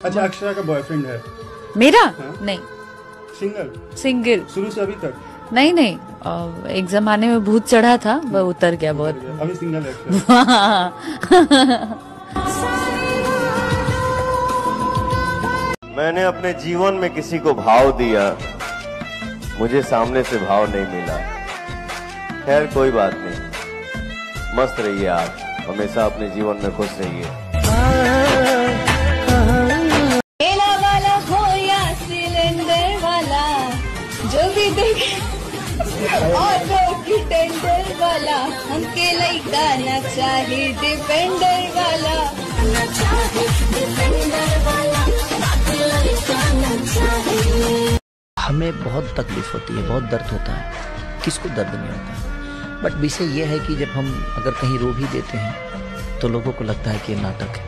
अच्छा, अक्षरा का बॉयफ्रेंड है? मेरा? हाँ? नहीं। सिंगल शुरू से अभी तक? नहीं नहीं, एक जमाने में भूत चढ़ा था, वह उतर गया बहुत। अभी सिंगल है? मैंने अपने जीवन में किसी को भाव दिया, मुझे सामने से भाव नहीं मिला। खैर कोई बात नहीं, मस्त रहिए आप, हमेशा अपने जीवन में खुश रहिए। केला वाला हो या सिलेंडर वाला, जो भी देखे ऑटो की टेंडर वाला, हमके लइका ना चाहे डिपेंडर वाला। हमें बहुत तकलीफ होती है, बहुत दर्द होता है, किसको दर्द नहीं होता। बट विषय यह है कि जब हम अगर कहीं रो भी देते हैं तो लोगों को लगता है कि ये नाटक है।